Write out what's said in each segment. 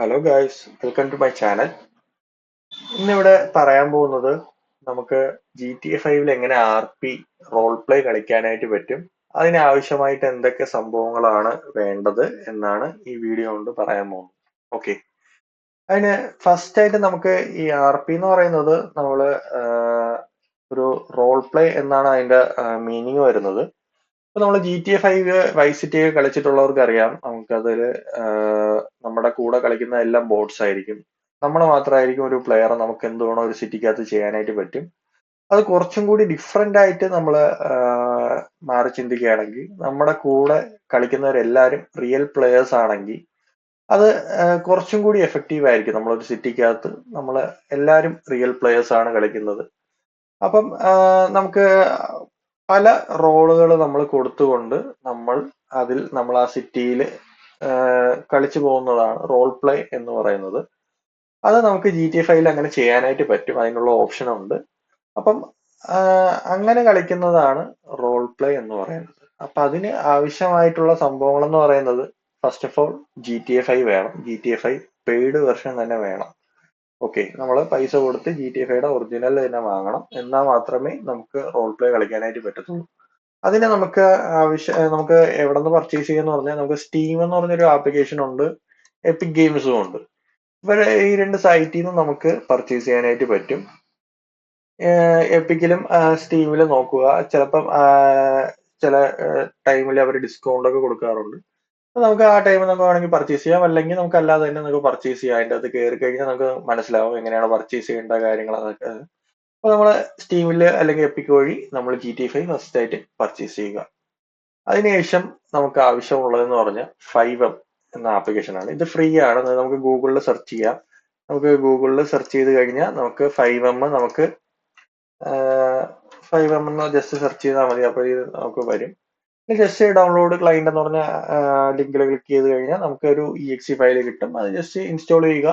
Hello guys, welcome to my channel. ഇന്നിവിടെ പറയാൻ പോകുന്നത് നമുക്ക് GTA 5 എങ്ങനെ RP റോൾ പ്ലേ കളിക്കാനായിട്ട് പറ്റും, അതിനാവശ്യമായിട്ട് എന്തൊക്കെ സംഭവങ്ങളാണ് വേണ്ടത് എന്നാണ് ഈ വീഡിയോ കൊണ്ട് പറയാൻ പോകുന്നത്. ഓക്കെ, അതിന് ഫസ്റ്റ് ആയിട്ട് നമുക്ക് ഈ RP എന്ന് പറയുന്നത് നമ്മള് ഒരു റോൾ പ്ലേ എന്നാണ് അതിന്റെ മീനിങ് വരുന്നത്. ഇപ്പൊ നമ്മൾ GTA 5 വൈസ് സിറ്റി കളിച്ചിട്ടുള്ളവർക്ക് അറിയാം, നമുക്കതിൽ നമ്മുടെ കൂടെ കളിക്കുന്ന എല്ലാം ബോട്ട്സ് ആയിരിക്കും. നമ്മൾ മാത്രമായിരിക്കും ഒരു പ്ലെയർ, നമുക്ക് എന്ത് വേണോ ഒരു സിറ്റിക്കകത്ത് ചെയ്യാനായിട്ട് പറ്റും. അത് കുറച്ചും കൂടി ഡിഫറെന്റ് ആയിട്ട് നമ്മൾ മാറി ചിന്തിക്കുകയാണെങ്കിൽ, നമ്മുടെ കൂടെ കളിക്കുന്നവരെല്ലാവരും റിയൽ പ്ലെയേഴ്സ് ആണെങ്കിൽ അത് കുറച്ചും കൂടി എഫക്റ്റീവ് ആയിരിക്കും. നമ്മളൊരു സിറ്റിക്കകത്ത് നമ്മൾ എല്ലാവരും റിയൽ പ്ലെയേഴ്സ് ആണ് കളിക്കുന്നത്. അപ്പം നമുക്ക് പല റോളുകൾ നമ്മൾ കൊടുത്തുകൊണ്ട് നമ്മൾ ആ സിറ്റിയിൽ കളിച്ചു പോകുന്നതാണ് റോൾ പ്ലേ എന്ന് പറയുന്നത്. അത് നമുക്ക് GTA 5 അങ്ങനെ ചെയ്യാനായിട്ട് പറ്റും, അതിനുള്ള ഓപ്ഷൻ ഉണ്ട്. അപ്പം അങ്ങനെ കളിക്കുന്നതാണ് റോൾ പ്ലേ എന്ന് പറയുന്നത്. അപ്പൊ അതിന് ആവശ്യമായിട്ടുള്ള സംഭവങ്ങൾ എന്ന് പറയുന്നത്, ഫസ്റ്റ് ഓഫ് ഓൾ GTA 5 വേണം. GTA 5 പെയ്ഡ് വെർഷൻ തന്നെ വേണം. ഓക്കെ, നമ്മൾ പൈസ കൊടുത്ത് GTA 5 ഒറിജിനൽ തന്നെ വാങ്ങണം. എന്നാൽ മാത്രമേ നമുക്ക് റോൾ പ്ലേ കളിക്കാനായിട്ട് പറ്റത്തുള്ളൂ. അതിന് നമുക്ക് എവിടെ നിന്ന് പർച്ചേസ് ചെയ്യാന്ന് പറഞ്ഞാൽ, നമുക്ക് സ്റ്റീം എന്ന് പറഞ്ഞൊരു ആപ്ലിക്കേഷൻ ഉണ്ട്, എപ്പിക് ഗെയിംസും ഉണ്ട്. ഇവരെ ഈ രണ്ട് സൈറ്റിൽ നിന്നും നമുക്ക് പർച്ചേസ് ചെയ്യാനായിട്ട് പറ്റും. എപ്പിക്കിലും സ്റ്റീമിലും നോക്കുക, ചിലപ്പം ചില ടൈമിൽ അവർ ഡിസ്കൗണ്ട് ഒക്കെ കൊടുക്കാറുണ്ട്. അപ്പൊ നമുക്ക് ആ ടൈമിൽ നമുക്ക് വേണമെങ്കിൽ പർച്ചേസ് ചെയ്യാം, അല്ലെങ്കിൽ നമുക്ക് അല്ലാതെ തന്നെ നമുക്ക് പർച്ചേസ് ചെയ്യാം. അതിൻ്റെ അകത്ത് കയറി കഴിഞ്ഞാൽ നമുക്ക് മനസ്സിലാവും എങ്ങനെയാണ് പർച്ചേസ് ചെയ്യേണ്ട കാര്യങ്ങൾ എന്നൊക്കെ. അപ്പൊ നമ്മൾ സ്റ്റീമിൽ അല്ലെങ്കിൽ എപ്പിക് വഴി നമ്മൾ GTA 5 ഫസ്റ്റ് ആയിട്ട് പർച്ചേസ് ചെയ്യുക. അതിനുശേഷം നമുക്ക് ആവശ്യമുള്ളതെന്ന് പറഞ്ഞാൽ 5M എന്ന ആപ്ലിക്കേഷൻ ആണ്. ഇത് ഫ്രീ ആണ്, നമുക്ക് ഗൂഗിളിൽ സെർച്ച് ചെയ്യാം. നമുക്ക് ഗൂഗിളിൽ സെർച്ച് ചെയ്ത് കഴിഞ്ഞാൽ നമുക്ക് 5M നമുക്ക് 5M എന്ന് ജസ്റ്റ് സെർച്ച് ചെയ്താൽ മതി. അപ്പോൾ ഇത് നമുക്ക് വരും. ജസ്റ്റ് ഡൗൺലോഡ് ക്ലൈന്റ് എന്ന് പറഞ്ഞ ലിങ്കിൽ ക്ലിക്ക് ചെയ്ത് കഴിഞ്ഞാൽ നമുക്ക് ഒരു EXE ഫയൽ കിട്ടും. അത് ജസ്റ്റ് ഇൻസ്റ്റാൾ ചെയ്യുക.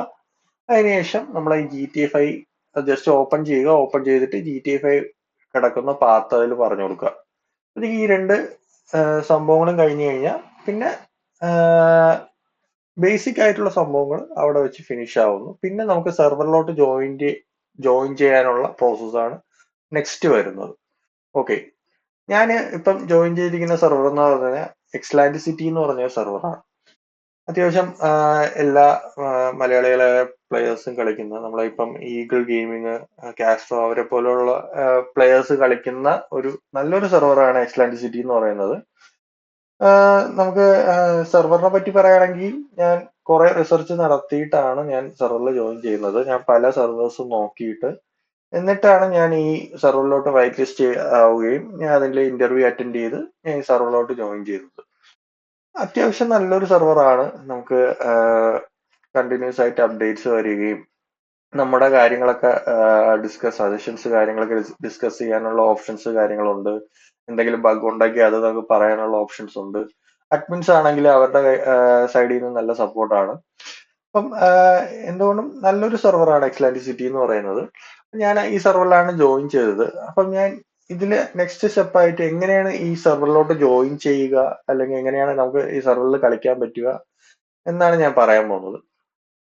അതിനുശേഷം നമ്മൾ ഈ GTA 5 ജസ്റ്റ് ഓപ്പൺ ചെയ്യുക. ഓപ്പൺ ചെയ്തിട്ട് GTA 5 കിടക്കുന്ന പാത്ത് അതിൽ പറഞ്ഞു കൊടുക്കുക. ഇത് ഈ രണ്ട് സംഭവങ്ങളും കഴിഞ്ഞു കഴിഞ്ഞാൽ പിന്നെ ബേസിക് ആയിട്ടുള്ള സംഭവങ്ങൾ അവിടെ വെച്ച് ഫിനിഷ് ആവുന്നു. പിന്നെ നമുക്ക് സെർവറിലോട്ട് ജോയിൻ ചെയ്യാനുള്ള പ്രോസസ്സാണ് നെക്സ്റ്റ് വരുന്നത്. ഓക്കെ, ഞാൻ ഇപ്പം ജോയിൻ ചെയ്തിരിക്കുന്ന സെർവർ എന്ന് പറഞ്ഞാൽ എക്സ്ലാൻഡ് സിറ്റി എന്ന് പറഞ്ഞ സെർവറാണ്. അത്യാവശ്യം എല്ലാ മലയാളികളായ പ്ലെയേഴ്സും കളിക്കുന്ന, നമ്മളിപ്പം ഈഗിൾ ഗെയിമിങ്, കാസ്ട്രോ അവരെ പോലുള്ള പ്ലെയേഴ്സ് കളിക്കുന്ന ഒരു നല്ലൊരു സെർവറാണ് എക്സ്ലാൻഡ് സിറ്റി എന്ന് പറയുന്നത്. നമുക്ക് സെർവറിനെ പറ്റി പറയുകയാണെങ്കിൽ, ഞാൻ കുറെ റിസർച്ച് നടത്തിയിട്ടാണ് ഞാൻ സെർവറിൽ ജോയിൻ ചെയ്യുന്നത്. ഞാൻ പല സെർവേഴ്സും നോക്കിയിട്ട് എന്നിട്ടാണ് ഞാൻ ഈ സെർവറിലോട്ട് വൈറ്റ് ലിസ്റ്റ് ആവുകയും ഞാൻ അതിന്റെ ഇന്റർവ്യൂ അറ്റൻഡ് ചെയ്ത് ഞാൻ ഈ സെർവറിലോട്ട് ജോയിൻ ചെയ്തത്. അത്യാവശ്യം നല്ലൊരു സെർവറാണ്. നമുക്ക് കണ്ടിന്യൂസ് ആയിട്ട് അപ്ഡേറ്റ്സ് വരികയും നമ്മുടെ കാര്യങ്ങളൊക്കെ സജഷൻസ് കാര്യങ്ങളൊക്കെ ഡിസ്കസ് ചെയ്യാനുള്ള ഓപ്ഷൻസ് കാര്യങ്ങളുണ്ട്. എന്തെങ്കിലും ബഗ് ഉണ്ടെങ്കിൽ അത് നമുക്ക് പറയാനുള്ള ഓപ്ഷൻസ് ഉണ്ട്. അഡ്മിൻസ് ആണെങ്കിൽ അവരുടെ സൈഡിൽ നിന്ന് നല്ല സപ്പോർട്ടാണ്. അപ്പം എന്തുകൊണ്ടും നല്ലൊരു സെർവറാണ് എക്സ്ലാൻഡ് സിറ്റി എന്ന് പറയുന്നത്. ഞാൻ ഈ സെർവറിലാണ് ജോയിൻ ചെയ്തത്. അപ്പം ഞാൻ ഇതില് നെക്സ്റ്റ് സ്റ്റെപ്പ് ആയിട്ട് എങ്ങനെയാണ് ഈ സെർവറിലോട്ട് ജോയിൻ ചെയ്യുക, അല്ലെങ്കിൽ എങ്ങനെയാണ് നമുക്ക് ഈ സെർവറിൽ കളിക്കാൻ പറ്റുക എന്നാണ് ഞാൻ പറയാൻ പോകുന്നത്.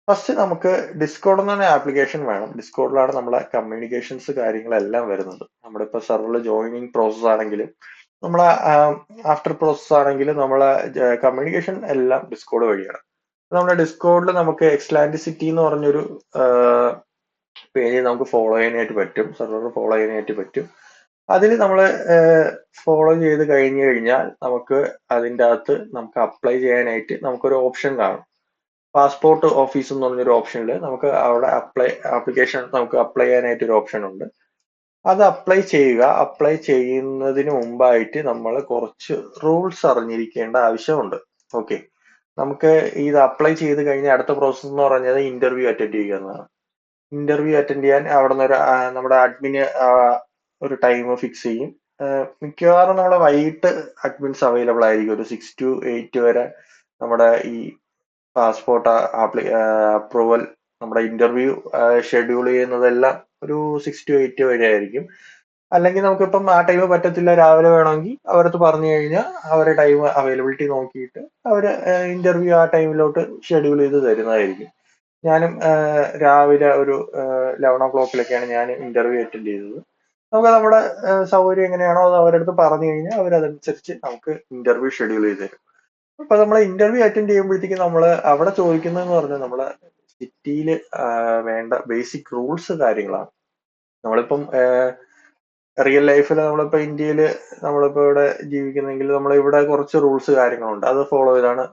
ഫസ്റ്റ് നമുക്ക് ഡിസ്കോഡ് എന്ന് പറഞ്ഞ ആപ്ലിക്കേഷൻ വേണം. ഡിസ്കോഡിലാണ് നമ്മളെ കമ്മ്യൂണിക്കേഷൻസ് കാര്യങ്ങളെല്ലാം വരുന്നത്. നമ്മുടെ ഇപ്പോൾ സെർവറിൽ ജോയിനിങ് പ്രോസസ് ആണെങ്കിലും നമ്മളെ ആഫ്റ്റർ പ്രോസസ് ആണെങ്കിലും നമ്മളെ കമ്മ്യൂണിക്കേഷൻ എല്ലാം ഡിസ്കോഡ് വഴിയാണ്. നമ്മുടെ ഡിസ്കോഡിൽ നമുക്ക് എക്സ്ലാൻഡ് സിറ്റി എന്ന് പറഞ്ഞൊരു പേജ് നമുക്ക് ഫോളോ ചെയ്യാനായിട്ട് പറ്റും, സെർവർ ഫോളോ ചെയ്യാനായിട്ട് പറ്റും. അതിൽ നമ്മൾ ഫോളോ ചെയ്ത് കഴിഞ്ഞു കഴിഞ്ഞാൽ നമുക്ക് അതിൻ്റെ അകത്ത് നമുക്ക് അപ്ലൈ ചെയ്യാനായിട്ട് നമുക്കൊരു ഓപ്ഷൻ കാണും. പാസ്പോർട്ട് ഓഫീസ് എന്ന് പറഞ്ഞൊരു ഓപ്ഷനിൽ നമുക്ക് അവിടെ ആപ്ലിക്കേഷൻ നമുക്ക് അപ്ലൈ ചെയ്യാനായിട്ട് ഒരു ഓപ്ഷൻ ഉണ്ട്. അത് അപ്ലൈ ചെയ്യുക. അപ്ലൈ ചെയ്യുന്നതിന് മുമ്പായിട്ട് നമ്മൾ കുറച്ച് റൂൾസ് അറിഞ്ഞിരിക്കേണ്ട ആവശ്യമുണ്ട്. ഓക്കെ, നമുക്ക് ഇത് അപ്ലൈ ചെയ്ത് കഴിഞ്ഞാൽ അടുത്ത പ്രോസസ്സ് എന്ന് പറഞ്ഞത് ഇന്റർവ്യൂ അറ്റൻഡ് ചെയ്യുക എന്നതാണ്. ഇന്റർവ്യൂ അറ്റൻഡ് ചെയ്യാൻ അവിടെ നിന്ന് നമ്മുടെ അഡ്മിന് ഒരു ടൈം ഫിക്സ് ചെയ്യും. മിക്കവാറും നമ്മുടെ വൈകിട്ട് അഡ്മിൻസ് അവൈലബിൾ ആയിരിക്കും. ഒരു 6 to 8 വരെ നമ്മുടെ ഈ പാസ്പോർട്ട് അപ്രൂവൽ, നമ്മുടെ ഇന്റർവ്യൂ ഷെഡ്യൂൾ ചെയ്യുന്നതെല്ലാം ഒരു 6 to 8 വരെ ആയിരിക്കും. അല്ലെങ്കിൽ നമുക്കിപ്പം ആ ടൈം പറ്റത്തില്ല, രാവിലെ വേണമെങ്കിൽ അവരടുത്ത് പറഞ്ഞു കഴിഞ്ഞാൽ അവരുടെ ടൈം അവൈലബിലിറ്റി നോക്കിയിട്ട് അവർ ഇന്റർവ്യൂ ആ ടൈമിലോട്ട് ഷെഡ്യൂൾ ചെയ്ത് തരുന്നതായിരിക്കും. ഞാനും രാവിലെ ഒരു 11 o'clockലൊക്കെയാണ് ഞാൻ ഇന്റർവ്യൂ അറ്റൻഡ് ചെയ്തത്. നമുക്ക് നമ്മുടെ സൗകര്യം എങ്ങനെയാണോ അത് അവരുടെ അടുത്ത് പറഞ്ഞു കഴിഞ്ഞാൽ അവരതനുസരിച്ച് നമുക്ക് ഇന്റർവ്യൂ ഷെഡ്യൂൾ ചെയ്ത് തരും. അപ്പൊ നമ്മൾ ഇന്റർവ്യൂ അറ്റൻഡ് ചെയ്യുമ്പോഴത്തേക്കും നമ്മൾ അവിടെ ചോദിക്കുന്നതെന്ന് പറഞ്ഞാൽ നമ്മളെ സിറ്റിയിൽ വേണ്ട ബേസിക് റൂൾസ് കാര്യങ്ങളാണ്. നമ്മളിപ്പം റിയൽ ലൈഫിൽ നമ്മളിപ്പോ ഇന്ത്യയിൽ നമ്മളിപ്പോ ഇവിടെ ജീവിക്കുന്നെങ്കിൽ നമ്മളിവിടെ കുറച്ച് റൂൾസ് കാര്യങ്ങളുണ്ട്. അത് ഫോളോ ചെയ്താണ്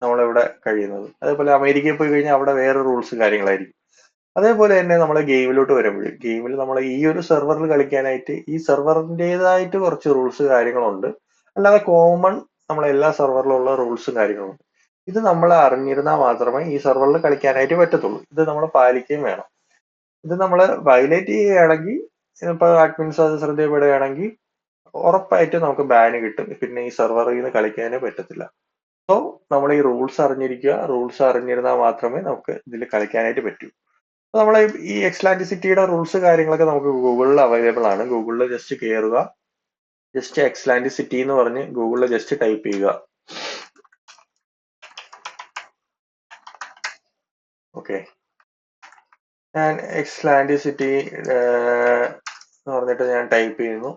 നമ്മളിവിടെ കഴിയുന്നത്. അതേപോലെ അമേരിക്കയിൽ പോയി കഴിഞ്ഞാൽ അവിടെ വേറെ റൂൾസ് കാര്യങ്ങളായിരിക്കും. അതേപോലെ തന്നെ നമ്മളെ ഗെയിമിലോട്ട് വരുമ്പോൾ ഗെയിമിൽ നമ്മൾ ഈ ഒരു സെർവറിൽ കളിക്കാനായിട്ട് ഈ സെർവറിൻ്റെതായിട്ട് കുറച്ച് റൂൾസ് കാര്യങ്ങളുണ്ട്. അല്ലാതെ കോമൺ നമ്മളെ എല്ലാ സെർവറിലുള്ള റൂൾസും കാര്യങ്ങളുണ്ട്. ഇത് നമ്മൾ അറിഞ്ഞിരുന്നാൽ മാത്രമേ ഈ സെർവറിൽ കളിക്കാനായിട്ട് പറ്റത്തുള്ളൂ. ഇത് നമ്മൾ പാലിക്കുകയും വേണം. ഇത് നമ്മൾ വയലേറ്റ് ചെയ്യുകയാണെങ്കിൽ ഇപ്പൊ അഡ്മിൻസ് അത് ശ്രദ്ധയിൽപ്പെടുകയാണെങ്കിൽ ഉറപ്പായിട്ടും നമുക്ക് ബാന് കിട്ടും. പിന്നെ ഈ സെർവറിൽ നിന്ന് കളിക്കാനേ പറ്റത്തില്ല. സോ നമ്മൾ ഈ റൂൾസ് അറിഞ്ഞിരിക്കുക. റൂൾസ് അറിഞ്ഞിരുന്നാൽ മാത്രമേ നമുക്ക് ഇതിൽ കളിക്കാനായിട്ട് പറ്റൂ. അപ്പൊ നമ്മൾ ഈ എക്സ്ലാൻഡ് സിറ്റിയുടെ റൂൾസ് കാര്യങ്ങളൊക്കെ നമുക്ക് ഗൂഗിളിൽ അവൈലബിൾ ആണ്. ഗൂഗിളിൽ ജസ്റ്റ് കയറുക, ജസ്റ്റ് എക്സ്ലാൻഡ് സിറ്റി എന്ന് പറഞ്ഞ് ഗൂഗിളിൽ ജസ്റ്റ് ടൈപ്പ് ചെയ്യുക. ഓക്കെ, ഞാൻ എക്സ്ലാൻഡ് സിറ്റി എന്ന് പറഞ്ഞിട്ട് ഞാൻ ടൈപ്പ് ചെയ്യുന്നു.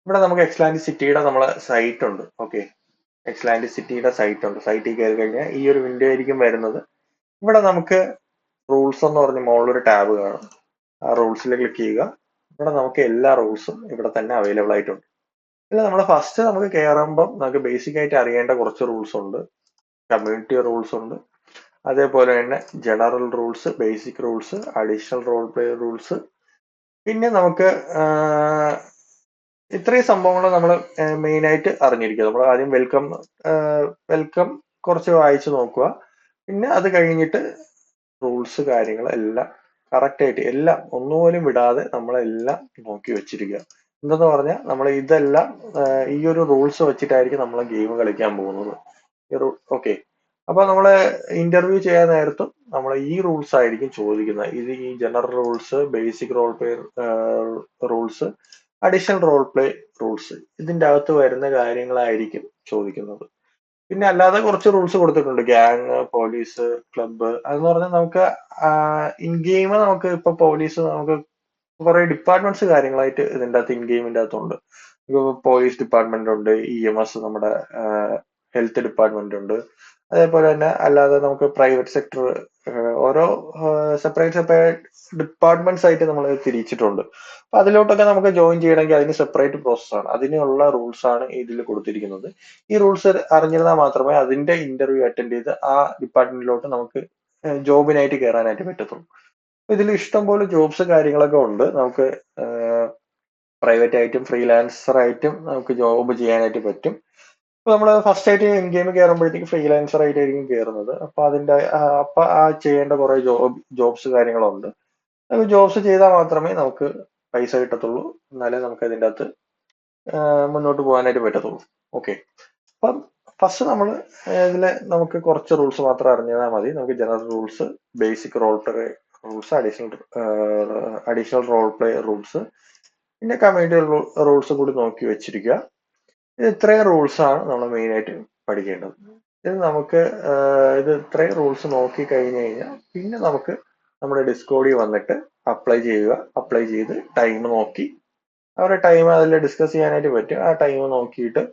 ഇവിടെ നമുക്ക് എക്സ്ലാൻഡ് സിറ്റിയുടെ നമ്മളെ സൈറ്റ് ഉണ്ട്. ഓക്കെ, എക്സ്ലാൻഡ് സിറ്റിയുടെ സൈറ്റ് ഉണ്ട്. സൈറ്റിൽ കയറി കഴിഞ്ഞാൽ ഈ ഒരു വിൻഡോ ആയിരിക്കും വരുന്നത്. ഇവിടെ നമുക്ക് റൂൾസ് എന്ന് പറഞ്ഞ് മുകളിലൊരു ടാബ് കാണും. ആ റൂൾസിൽ ക്ലിക്ക് ചെയ്യുക. ഇവിടെ നമുക്ക് എല്ലാ റൂൾസും ഇവിടെ തന്നെ അവൈലബിൾ ആയിട്ടുണ്ട്. ഇല്ല, നമ്മൾ ഫസ്റ്റ് നമുക്ക് കയറുമ്പം നമുക്ക് ബേസിക് ആയിട്ട് അറിയേണ്ട കുറച്ച് റൂൾസ് ഉണ്ട്. കമ്മ്യൂണിറ്റി റൂൾസ് ഉണ്ട്. അതേപോലെ തന്നെ general rules, basic rules, additional role play rules. പിന്നെ നമുക്ക് ഇത്രയും സംഭവങ്ങൾ നമ്മൾ മെയിൻ ആയിട്ട് അറിഞ്ഞിരിക്കുക. നമ്മൾ ആദ്യം വെൽക്കം കുറച്ച് വായിച്ചു നോക്കുക. പിന്നെ അത് കഴിഞ്ഞിട്ട് റൂൾസ് കാര്യങ്ങൾ എല്ലാം കറക്റ്റ് ആയിട്ട് എല്ലാം ഒന്നുപോലും വിടാതെ നമ്മളെല്ലാം നോക്കി വെച്ചിരിക്കുക. എന്തെന്ന് പറഞ്ഞാൽ നമ്മൾ ഇതെല്ലാം ഈ ഒരു റൂൾസ് വെച്ചിട്ടായിരിക്കും നമ്മൾ ഗെയിം കളിക്കാൻ പോകുന്നത്. ഓക്കെ, അപ്പൊ നമ്മള് ഇന്റർവ്യൂ ചെയ്യാൻ നേരത്തും നമ്മൾ ഈ റൂൾസ് ആയിരിക്കും ചോദിക്കുന്നത്. ഇത് ഈ general rules, basic role play rules, additional role play rules, ഇതിന്റെ അകത്ത് വരുന്ന കാര്യങ്ങളായിരിക്കും ചോദിക്കുന്നത്. പിന്നെ അല്ലാതെ കുറച്ച് റൂൾസ് കൊടുത്തിട്ടുണ്ട്. Gang, police, club. അതെന്ന് പറഞ്ഞാൽ നമുക്ക് ഇൻ ഗെയിം നമുക്ക് ഇപ്പൊ പോലീസ് നമുക്ക് കുറെ ഡിപ്പാർട്ട്മെന്റ്സ് കാര്യങ്ങളായിട്ട് ഇതിന്റെ അകത്ത് ഇൻ ഗെയിമിന്റെ അകത്തുണ്ട്. പോലീസ് ഡിപ്പാർട്ട്മെന്റ് ഉണ്ട്, EMS നമ്മുടെ ഹെൽത്ത് ഡിപ്പാർട്ട്മെന്റ് ഉണ്ട്. അതേപോലെ തന്നെ അല്ലാതെ നമുക്ക് പ്രൈവറ്റ് സെക്ടർ ഓരോ സെപ്പറേറ്റ് ഡിപ്പാർട്ട്മെന്റ്സ് ആയിട്ട് നമ്മൾ തിരിച്ചിട്ടുണ്ട്. അപ്പൊ അതിലോട്ടൊക്കെ നമുക്ക് ജോയിൻ ചെയ്യണമെങ്കിൽ അതിന് സെപ്പറേറ്റ് പ്രോസസ്സാണ്. അതിനുള്ള റൂൾസ് ആണ് ഇതിൽ കൊടുത്തിരിക്കുന്നത്. ഈ റൂൾസ് അറിഞ്ഞിരുന്നാൽ മാത്രമേ അതിന്റെ ഇന്റർവ്യൂ അറ്റൻഡ് ചെയ്ത് ആ ഡിപ്പാർട്ട്മെന്റിലോട്ട് നമുക്ക് ജോബിനായിട്ട് കയറാനായിട്ട് പറ്റത്തുള്ളൂ. ഇതിൽ ഇഷ്ടംപോലെ ജോബ്സ് കാര്യങ്ങളൊക്കെ ഉണ്ട്. നമുക്ക് പ്രൈവറ്റ് ആയിട്ടും ഫ്രീലാൻസർ ആയിട്ടും നമുക്ക് ജോബ് ചെയ്യാനായിട്ട് പറ്റും. ഇപ്പൊ നമ്മൾ ഫസ്റ്റ് ആയിട്ട് ഇൻ ഗെയിം കയറുമ്പോഴത്തേക്ക് ഫ്രീലാൻസർ ആയിട്ടായിരിക്കും കയറുന്നത്. അപ്പൊ അപ്പൊ ചെയ്യേണ്ട കുറെ ജോബ്സ് കാര്യങ്ങളുണ്ട്. ജോബ്സ് ചെയ്താൽ മാത്രമേ നമുക്ക് പൈസ കിട്ടത്തുള്ളൂ. എന്നാലേ നമുക്ക് അതിൻ്റെ അകത്ത് മുന്നോട്ട് പോകാനായിട്ട് പറ്റത്തുള്ളൂ. ഓക്കെ, അപ്പം ഫസ്റ്റ് നമ്മൾ ഇതിലെ നമുക്ക് കുറച്ച് റൂൾസ് മാത്രം അറിഞ്ഞാൽ മതി. നമുക്ക് general rules, basic role play rules, additional role play rules, പിന്നെ കമ്മ്യൂണിറ്റി റൂൾസ് കൂടി നോക്കി വെച്ചിരിക്കുക. ഇത് ഇത്രയും റൂൾസ് ആണ് നമ്മൾ മെയിൻ ആയിട്ട് പഠിക്കേണ്ടത്. ഇത് നമുക്ക് ഇത് ഇത്രയും റൂൾസ് നോക്കി കഴിഞ്ഞു കഴിഞ്ഞാൽ പിന്നെ നമുക്ക് നമ്മുടെ ഡിസ്കോഡിൽ വന്നിട്ട് അപ്ലൈ ചെയ്യുക. അപ്ലൈ ചെയ്ത് ടൈം നോക്കി അവരുടെ ടൈം അതിൽ ഡിസ്കസ് ചെയ്യാനായിട്ട് പറ്റും. ആ ടൈം നോക്കിയിട്ട്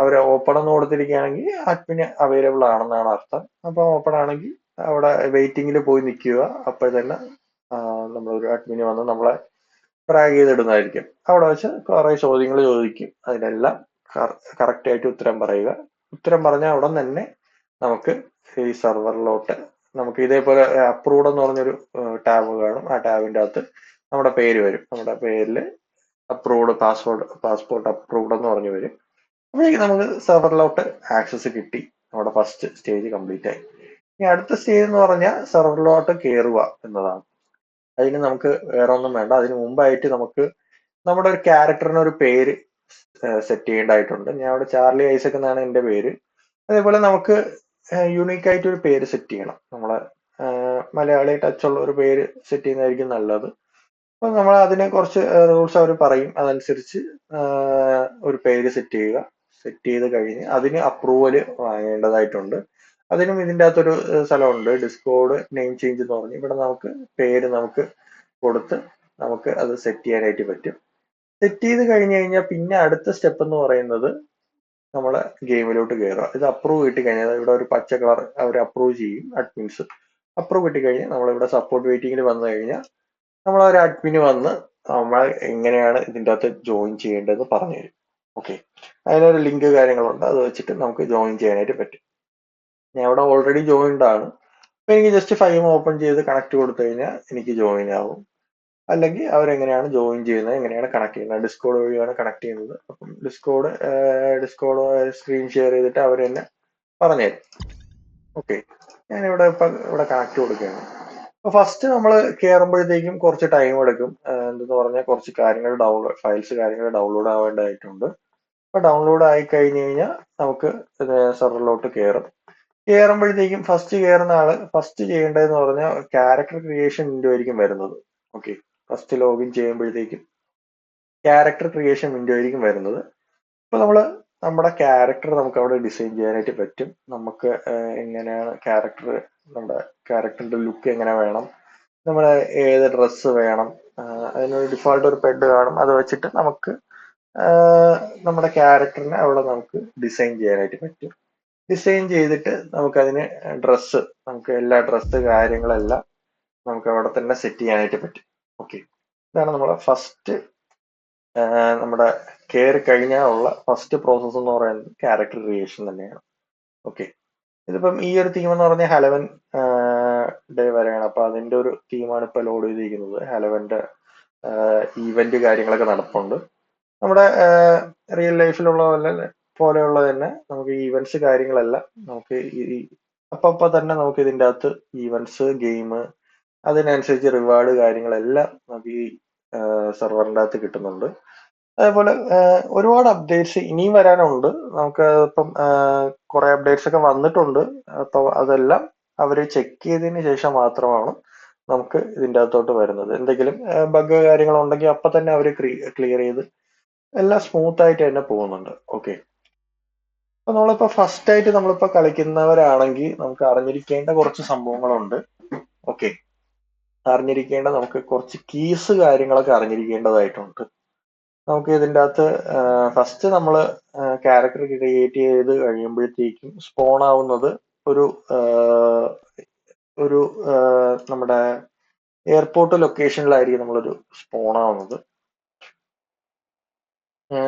അവർ ഓപ്പൺ എന്ന് കൊടുത്തിരിക്കുകയാണെങ്കിൽ അഡ്മിന് അവൈലബിൾ ആണെന്നാണ് അർത്ഥം. അപ്പോൾ ഓപ്പൺ ആണെങ്കിൽ അവിടെ വെയിറ്റിംഗിൽ പോയി നിൽക്കുക. അപ്പോൾ തന്നെ നമ്മളൊരു അഡ്മിന് വന്ന് നമ്മളെ ട്രാക്ക് ചെയ്തിടുന്നതായിരിക്കും. അവിടെ വെച്ച് കുറെ ചോദ്യങ്ങൾ ചോദിക്കും. അതിനെല്ലാം കറക്റ്റ് ആയിട്ട് ഉത്തരം പറയുക. ഉത്തരം പറഞ്ഞാൽ ഉടൻ തന്നെ നമുക്ക് ഈ സെർവറിലോട്ട് നമുക്ക് ഇതേപോലെ അപ്രൂവ്ഡ് എന്ന് പറഞ്ഞൊരു ടാബ് കാണും. ആ ടാബിന്റെ അകത്ത് നമ്മുടെ പേര് വരും. നമ്മുടെ പേരിൽ അപ്രൂവ്ഡ് പാസ്പോർട്ട് അപ്രൂവ്ഡ് എന്ന് പറഞ്ഞു വരും. അപ്പോഴേക്കും നമുക്ക് സെർവറിലോട്ട് ആക്സസ് കിട്ടി. നമ്മുടെ ഫസ്റ്റ് സ്റ്റേജ് കംപ്ലീറ്റ് ആയി. ഇനി അടുത്ത സ്റ്റേജ് എന്ന് പറഞ്ഞാൽ സെർവറിലോട്ട് കയറുക എന്നതാണ്. അതിന് നമുക്ക് വേറെ ഒന്നും വേണ്ട. അതിന് മുമ്പായിട്ട് നമുക്ക് നമ്മുടെ ഒരു ക്യാരക്ടറിന് ഒരു പേര് സെറ്റ് ചെയ്യേണ്ടതായിട്ടുണ്ട്. ഞാൻ അവിടെ ചാർലി ഐസക് എന്നാണ് എൻ്റെ പേര്. അതേപോലെ നമുക്ക് യൂണീക്ക് ആയിട്ട് ഒരു പേര് സെറ്റ് ചെയ്യണം. നമ്മളെ മലയാളി ടച്ച് ഉള്ള ഒരു പേര് സെറ്റ് ചെയ്യുന്നതായിരിക്കും നല്ലത്. അപ്പൊ നമ്മൾ അതിനെ കുറച്ച് റൂൾസ് അവർ പറയും. അതനുസരിച്ച് ഒരു പേര് സെറ്റ് ചെയ്യുക. സെറ്റ് ചെയ്ത് കഴിഞ്ഞ് അതിന് അപ്രൂവൽ വാങ്ങേണ്ടതായിട്ടുണ്ട്. അതിനും ഇതിൻ്റെ അകത്തൊരു സ്ഥലമുണ്ട്, ഡിസ്കോഡ് നെയിം ചേഞ്ച് എന്ന് പറഞ്ഞ്. ഇവിടെ നമുക്ക് പേര് നമുക്ക് കൊടുത്ത് നമുക്ക് അത് സെറ്റ് ചെയ്യാനായിട്ട് പറ്റും. സെറ്റ് ചെയ്ത് കഴിഞ്ഞ് കഴിഞ്ഞാൽ പിന്നെ അടുത്ത സ്റ്റെപ്പ് എന്ന് പറയുന്നത് നമ്മളെ ഗെയിമിലോട്ട് കയറുക. ഇത് അപ്രൂവ് കിട്ടി കഴിഞ്ഞാൽ ഇവിടെ ഒരു പച്ച കളർ അവർ അപ്രൂവ് ചെയ്യും, അഡ്മിൻസ്. അപ്രൂവ് കിട്ടി കഴിഞ്ഞാൽ നമ്മളിവിടെ സപ്പോർട്ട് വെയിറ്റിംഗിൽ വന്നു കഴിഞ്ഞാൽ നമ്മളൊരു അഡ്മിന് വന്ന് നമ്മൾ എങ്ങനെയാണ് ഇതിൻ്റെ അകത്ത് ജോയിൻ ചെയ്യേണ്ടതെന്ന് പറഞ്ഞു തരും. ഓക്കെ, അതിനൊരു ലിങ്ക് കാര്യങ്ങളുണ്ട്, അത് വെച്ചിട്ട് നമുക്ക് ജോയിൻ ചെയ്യാനായിട്ട് പറ്റും. ഞാൻ ഇവിടെ ഓൾറെഡി ജോയിൻഡ് ആണ്. അപ്പൊ എനിക്ക് ജസ്റ്റ് ഫൈം ഓപ്പൺ ചെയ്ത് കണക്ട് കൊടുത്തു കഴിഞ്ഞാൽ എനിക്ക് ജോയിൻ ആവും. അല്ലെങ്കിൽ അവരെങ്ങനെയാണ് ജോയിൻ ചെയ്യുന്നത്, എങ്ങനെയാണ് കണക്ട് ചെയ്യുന്നത്, ഡിസ്കോഡ് വഴിയാണ് കണക്ട് ചെയ്യുന്നത്. അപ്പം ഡിസ്കോഡ് സ്ക്രീൻ ഷെയർ ചെയ്തിട്ട് അവർ തന്നെ പറഞ്ഞുതരും. ഓക്കെ, ഞാനിവിടെ ഇപ്പം ഇവിടെ കണക്ട് കൊടുക്കുകയാണ്. അപ്പൊ ഫസ്റ്റ് നമ്മൾ കയറുമ്പോഴത്തേക്കും കുറച്ച് ടൈം എടുക്കും. എന്തെന്ന് പറഞ്ഞാൽ കുറച്ച് കാര്യങ്ങൾ ഫയൽസ് കാര്യങ്ങൾ ഡൗൺലോഡ് ആവേണ്ടതായിട്ടുണ്ട്. അപ്പൊ ഡൗൺലോഡ് ആയി കഴിഞ്ഞ് കഴിഞ്ഞാൽ നമുക്ക് സെർവറിലോട്ട് കയറുമ്പോഴത്തേക്കും ഫസ്റ്റ് കയറുന്ന ആള് ഫസ്റ്റ് ചെയ്യേണ്ടതെന്ന് പറഞ്ഞാൽ ക്യാരക്ടർ ക്രിയേഷൻ വിൻഡോ ആയിരിക്കും വരുന്നത്. ഓക്കെ, ഫസ്റ്റ് ലോഗിൻ ചെയ്യുമ്പോഴത്തേക്കും ക്യാരക്ടർ ക്രിയേഷൻ വിൻഡോ ആയിരിക്കും വരുന്നത്. അപ്പൊ നമ്മുടെ ക്യാരക്ടർ നമുക്ക് അവിടെ ഡിസൈൻ ചെയ്യാനായിട്ട് പറ്റും. നമുക്ക് എങ്ങനെയാണ് നമ്മുടെ ക്യാരക്ടറിന്റെ ലുക്ക് എങ്ങനെ വേണം, നമ്മുടെ ഏത് ഡ്രസ്സ് വേണം, അതിനൊരു ഡിഫോൾട്ട് ഒരു പെഡ് കാണും, അത് വെച്ചിട്ട് നമുക്ക് നമ്മുടെ ക്യാരക്ടറിനെ അവിടെ നമുക്ക് ഡിസൈൻ ചെയ്യാനായിട്ട് പറ്റും. ഡിസൈൻ ചെയ്തിട്ട് നമുക്കതിന് നമുക്ക് എല്ലാ ഡ്രസ്സ് കാര്യങ്ങളെല്ലാം നമുക്ക് അവിടെ തന്നെ സെറ്റ് ചെയ്യാനായിട്ട് പറ്റും. ഓക്കെ, ഇതാണ് നമ്മളെ ഫസ്റ്റ് നമ്മുടെ കയറി കഴിഞ്ഞാൽ ഉള്ള ഫസ്റ്റ് പ്രോസസ്സ് എന്ന് പറയുന്നത് ക്യാരക്ടർ ക്രിയേഷൻ തന്നെയാണ്. ഓക്കെ, ഇതിപ്പം ഈ ഒരു തീം എന്ന് പറഞ്ഞാൽ ഹലവൻ ഡേ വരെയാണ്. അപ്പൊ അതിന്റെ ഒരു തീമാണ് ഇപ്പൊ ലോഡ് ചെയ്തിരിക്കുന്നത്. ഹലവന്റെ ഈവന്റ് കാര്യങ്ങളൊക്കെ നടപ്പുണ്ട്. നമ്മുടെ റിയൽ ലൈഫിലുള്ള പോലെയുള്ള തന്നെ നമുക്ക് ഈവന്റ്സ് കാര്യങ്ങളെല്ലാം നമുക്ക് അപ്പൊ തന്നെ നമുക്ക് ഇതിൻ്റെ അകത്ത് ഈവന്റ്സ് ഗെയിം അതിനനുസരിച്ച് റിവാർഡ് കാര്യങ്ങളെല്ലാം നമുക്ക് ഈ സെർവറിൻ്റെ അകത്ത് കിട്ടുന്നുണ്ട്. അതേപോലെ ഒരുപാട് അപ്ഡേറ്റ്സ് ഇനിയും വരാനുണ്ട്. നമുക്ക് ഇപ്പം കുറെ അപ്ഡേറ്റ്സ് ഒക്കെ വന്നിട്ടുണ്ട്. അപ്പൊ അതെല്ലാം അവർ ചെക്ക് ചെയ്തതിന് ശേഷം മാത്രമാണ് നമുക്ക് ഇതിൻ്റെ അകത്തോട്ട് വരുന്നത്. എന്തെങ്കിലും ബഗ് കാര്യങ്ങളുണ്ടെങ്കിൽ അപ്പൊ തന്നെ അവർ ക്ലിയർ ചെയ്ത് എല്ലാം സ്മൂത്ത് ആയിട്ട് തന്നെ പോകുന്നുണ്ട്. ഓക്കെ, അപ്പൊ നമ്മളിപ്പോ ഫസ്റ്റ് ആയിട്ട് നമ്മളിപ്പോ കളിക്കുന്നവരാണെങ്കിൽ നമുക്ക് അറിഞ്ഞിരിക്കേണ്ട കുറച്ച് സംഭവങ്ങളുണ്ട്. ഓക്കെ, അറിഞ്ഞിരിക്കേണ്ട നമുക്ക് കുറച്ച് കീസ് കാര്യങ്ങളൊക്കെ അറിഞ്ഞിരിക്കേണ്ടതായിട്ടുണ്ട്. നമുക്ക് ഇതിൻ്റെ അകത്ത് ഫസ്റ്റ് നമ്മൾ ക്യാരക്ടർ ക്രിയേറ്റ് ചെയ്ത് കഴിയുമ്പോഴത്തേക്കും സ്പോൺ ആവുന്നത് ഒരു ഒരു നമ്മുടെ എയർപോർട്ട് ലൊക്കേഷനിലായിരിക്കും നമ്മളൊരു സ്പോൺ ആവുന്നത്.